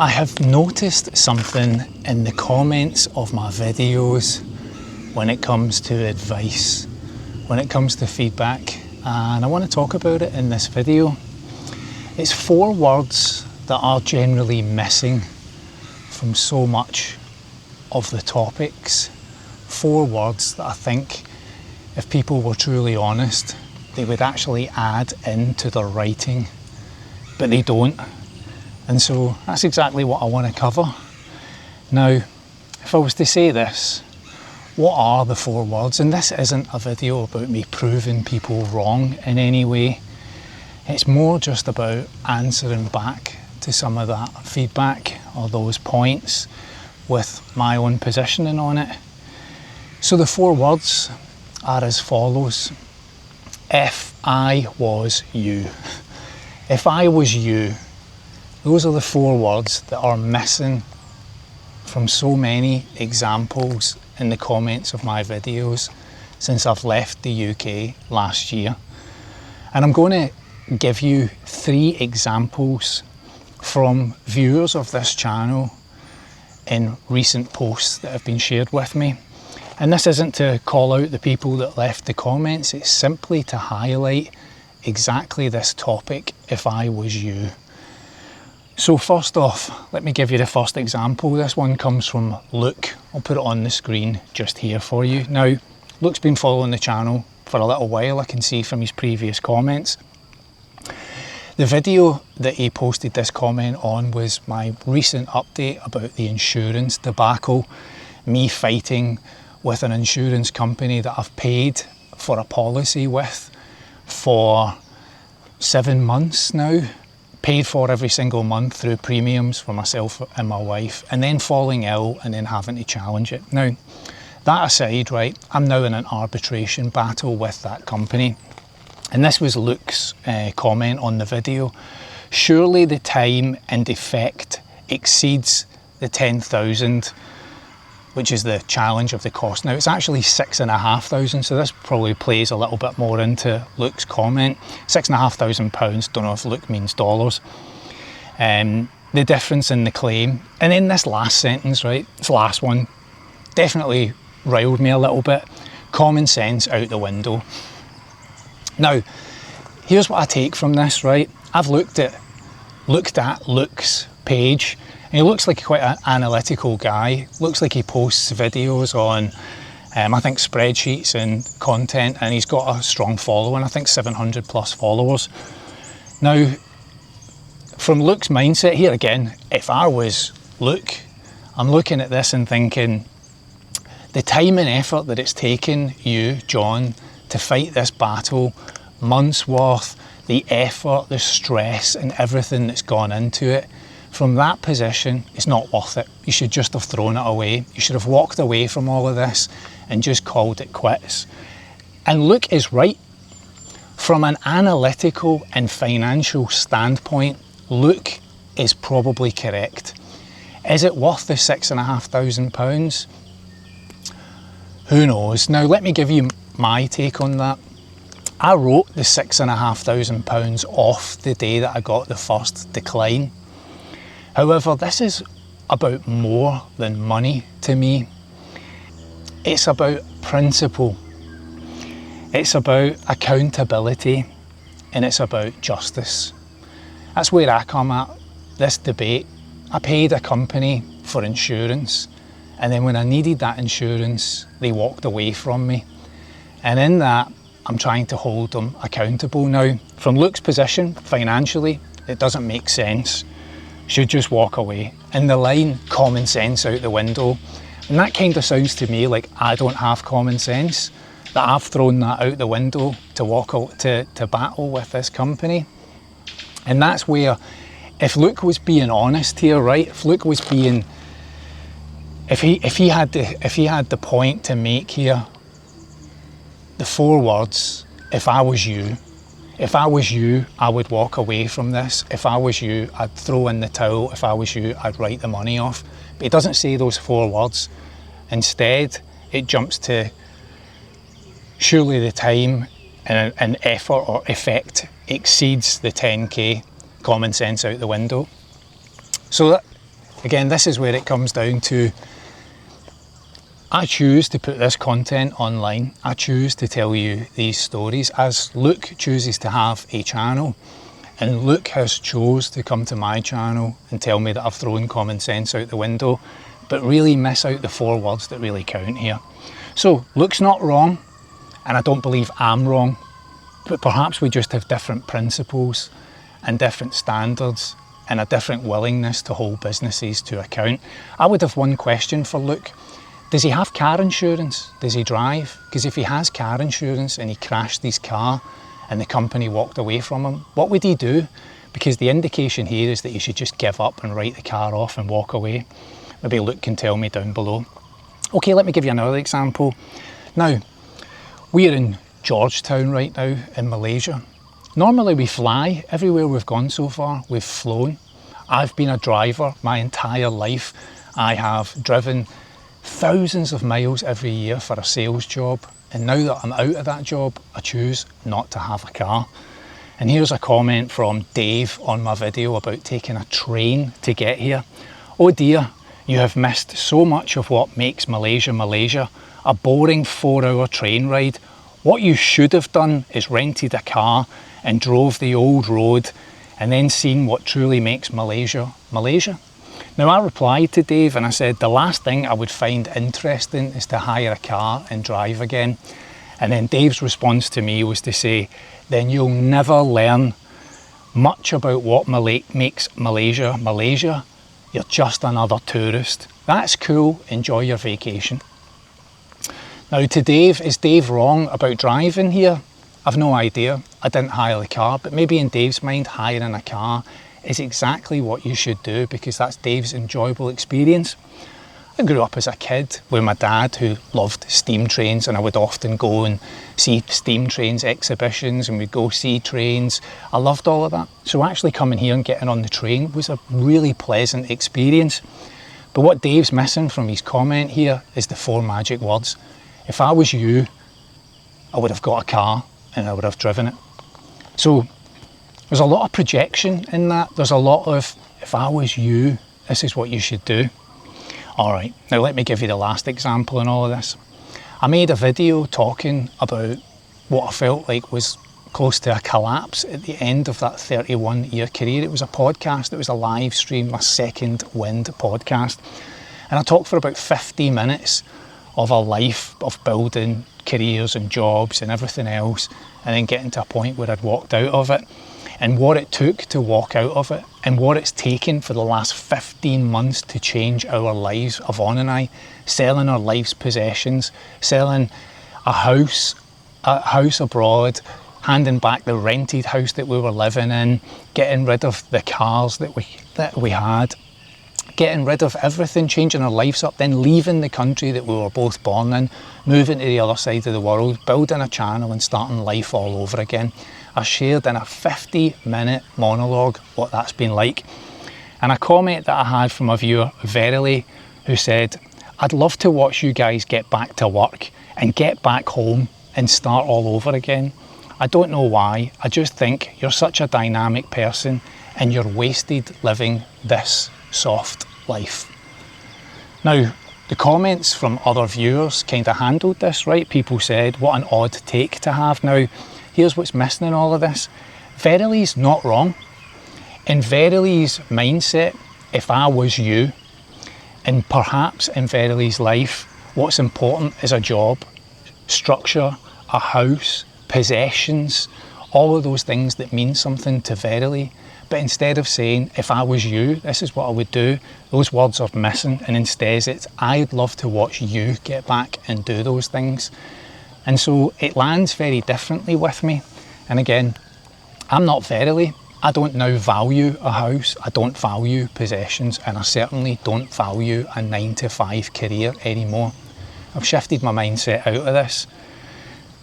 I have noticed something in the comments of my videos when it comes to advice, when it comes to feedback, and I want to talk about it in this video. It's 4 words that are generally missing from so much of the topics. 4 words that I think if people were truly honest, they would actually add into their writing, but they don't. And so that's exactly what I want to cover. Now, if I was to say this, what are the 4 words? And this isn't a video about me proving people wrong in any way. It's more just about answering back to some of that feedback or those points with my own positioning on it. So the 4 words are as follows. If I was you. If I was you. Those are the 4 words that are missing from so many examples in the comments of my videos since I've left the UK last year. And I'm going to give you 3 examples from viewers of this channel in recent posts that have been shared with me. And this isn't to call out the people that left the comments, it's simply to highlight exactly this topic, if I was you. So first off, let me give you the first example. This one comes from Luke. I'll put it on the screen just here for you. Now, Luke's been following the channel for a little while, I can see from his previous comments. The video that he posted this comment on was my recent update about the insurance debacle, me fighting with an insurance company that I've paid for a policy with for 7 months now, paid for every single month through premiums for myself and my wife, and then falling ill and then having to challenge it. Now, that aside, right, I'm now in an arbitration battle with that company. And this was Luke's comment on the video. Surely the time and effect exceeds the 10,000, which is the challenge of the cost. Now it's actually 6,500, so this probably plays a little bit more into Luke's comment. £6,500, don't know if Luke means dollars. The difference in the claim. And in this last sentence, right, this last one, definitely riled me a little bit. Common sense out the window. Now, here's what I take from this, right? I've looked at Luke's page, and he looks like quite an analytical guy. Looks like he posts videos on, I think, spreadsheets and content, and he's got a strong following, I think 700 plus followers. Now, from Luke's mindset here again, if I was Luke, I'm looking at this and thinking, the time and effort that it's taken you, John, to fight this battle, months worth, the effort, the stress and everything that's gone into it, from that position, it's not worth it. You should just have thrown it away. You should have walked away from all of this and just called it quits. And Luke is right. From an analytical and financial standpoint, Luke is probably correct. Is it worth the £6,500? Who knows? Now let me give you my take on that. I wrote the £6,500 off the day that I got the first decline. However, this is about more than money to me. It's about principle. It's about accountability, and it's about justice. That's where I come at this debate. I paid a company for insurance, and then when I needed that insurance, they walked away from me. And in that, I'm trying to hold them accountable. Now, from Luke's position, financially, it doesn't make sense. Should just walk away. And the line, common sense out the window, and that kind of sounds to me like I don't have common sense, that I've thrown that out the window to walk out to battle with this company. And that's where, if Luke was being honest here, right, if Luke was being, if he had the point to make here, the 4 words, if I was you, I would walk away from this. If I was you, I'd throw in the towel. If I was you, I'd write the money off. But it doesn't say those 4 words. Instead, it jumps to, surely the time and effort or effect exceeds the 10k, common sense out the window. So Again, this is where it comes down to, I choose to put this content online. I choose to tell you these stories, as Luke chooses to have a channel, and Luke has chose to come to my channel and tell me that I've thrown common sense out the window, but really miss out the 4 words that really count here. So Luke's not wrong, and I don't believe I'm wrong, but perhaps we just have different principles and different standards and a different willingness to hold businesses to account. I would have one question for Luke. Does he have car insurance? Does he drive? Because if he has car insurance and he crashed his car and the company walked away from him, what would he do? Because the indication here is that he should just give up and write the car off and walk away. Maybe Luke can tell me down below. Okay, let me give you another example. Now, we're in Georgetown right now in Malaysia. Normally we fly. Everywhere we've gone so far, we've flown. I've been a driver my entire life. I have driven thousands of miles every year for a sales job, and now that I'm out of that job, I choose not to have a car. And here's a comment from Dave on my video about taking a train to get here. Oh dear, you have missed so much of what makes Malaysia Malaysia, a boring 4-hour train ride. What you should have done is rented a car and drove the old road and then seen what truly makes Malaysia Malaysia. Now, I replied to Dave and I said the last thing I would find interesting is to hire a car and drive again. And then Dave's response to me was to say, then you'll never learn much about what makes Malaysia Malaysia. You're just another tourist. That's cool, enjoy your vacation. Now to Dave, is Dave wrong about driving here? I've no idea. I didn't hire the car, but maybe in Dave's mind, hiring a car is exactly what you should do because that's Dave's enjoyable experience. I grew up as a kid with my dad who loved steam trains, and I would often go and see steam trains exhibitions and we'd go see trains. I loved all of that. So actually coming here and getting on the train was a really pleasant experience. But what Dave's missing from his comment here is the 4 magic words. If I was you, I would have got a car and I would have driven it. So there's a lot of projection in that. There's a lot of, if I was you, this is what you should do. All right, now let me give you the last example in all of this. I made a video talking about what I felt like was close to a collapse at the end of that 31-year career. It was a podcast, it was a live stream, my second wind podcast. And I talked for about 50 minutes of a life of building careers and jobs and everything else, and then getting to a point where I'd walked out of it, and what it took to walk out of it, and what it's taken for the last 15 months to change our lives, Yvonne and I, selling our life's possessions, selling a house abroad, handing back the rented house that we were living in, getting rid of the cars that we had, getting rid of everything, changing our lives up, then leaving the country that we were both born in, moving to the other side of the world, building a channel and starting life all over again. I shared in a 50-minute monologue what that's been like. And a comment that I had from a viewer, Verily, who said, I'd love to watch you guys get back to work and get back home and start all over again. I don't know why, I just think you're such a dynamic person and you're wasted living this soft life. Now, the comments from other viewers kind of handled this, right? People said, what an odd take to have. Now, here's what's missing in all of this. Verily's not wrong. In Verily's mindset, if I was you, and perhaps in Verily's life, what's important is a job, structure, a house, possessions, all of those things that mean something to Verily. But instead of saying, if I was you, this is what I would do, those words are missing, and instead it's, I'd love to watch you get back and do those things. And so it lands very differently with me. And again, I'm not Verily. I don't now value a house, I don't value possessions, and I certainly don't value a 9-to-5 career anymore. I've shifted my mindset out of this.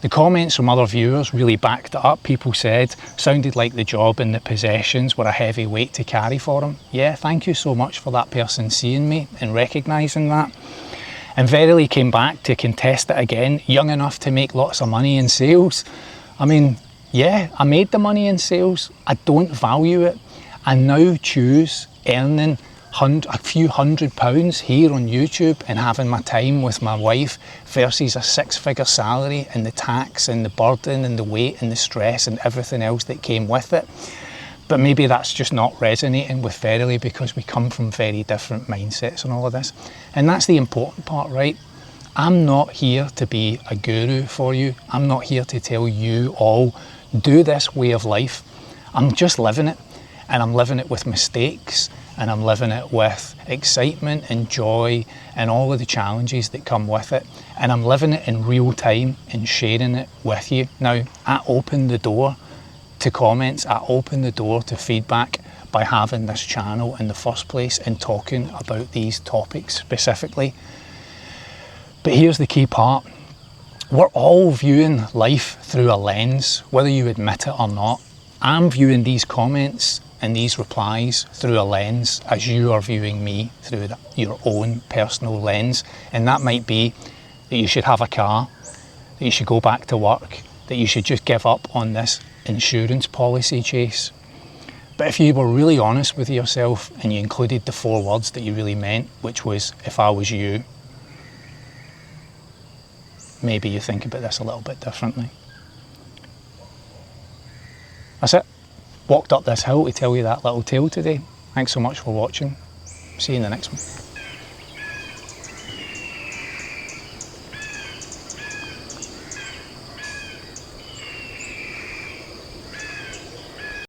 The comments from other viewers really backed it up. People said, sounded like the job and the possessions were a heavy weight to carry for them. Yeah, thank you so much for that person seeing me and recognising that. And Verily came back to contest it again, young enough to make lots of money in sales. I mean, yeah, I made the money in sales. I don't value it. I now choose earning a few £100 here on YouTube and having my time with my wife versus a 6-figure salary and the tax and the burden and the weight and the stress and everything else that came with it. But maybe that's just not resonating with Verily because we come from very different mindsets and all of this. And that's the important part, right? I'm not here to be a guru for you. I'm not here to tell you all, do this way of life. I'm just living it, and I'm living it with mistakes, and I'm living it with excitement and joy and all of the challenges that come with it. And I'm living it in real time and sharing it with you. Now, I open the door to comments, I open the door to feedback by having this channel in the first place and talking about these topics specifically. But here's the key part. We're all viewing life through a lens, whether you admit it or not. I'm viewing these comments and these replies through a lens as you are viewing me through your own personal lens. And that might be that you should have a car, that you should go back to work, that you should just give up on this insurance policy chase. But if you were really honest with yourself and you included the 4 words that you really meant, which was, if I was you, maybe you think about this a little bit differently. That's it. Walked up this hill to tell you that little tale today. Thanks so much for watching. See you in the next one.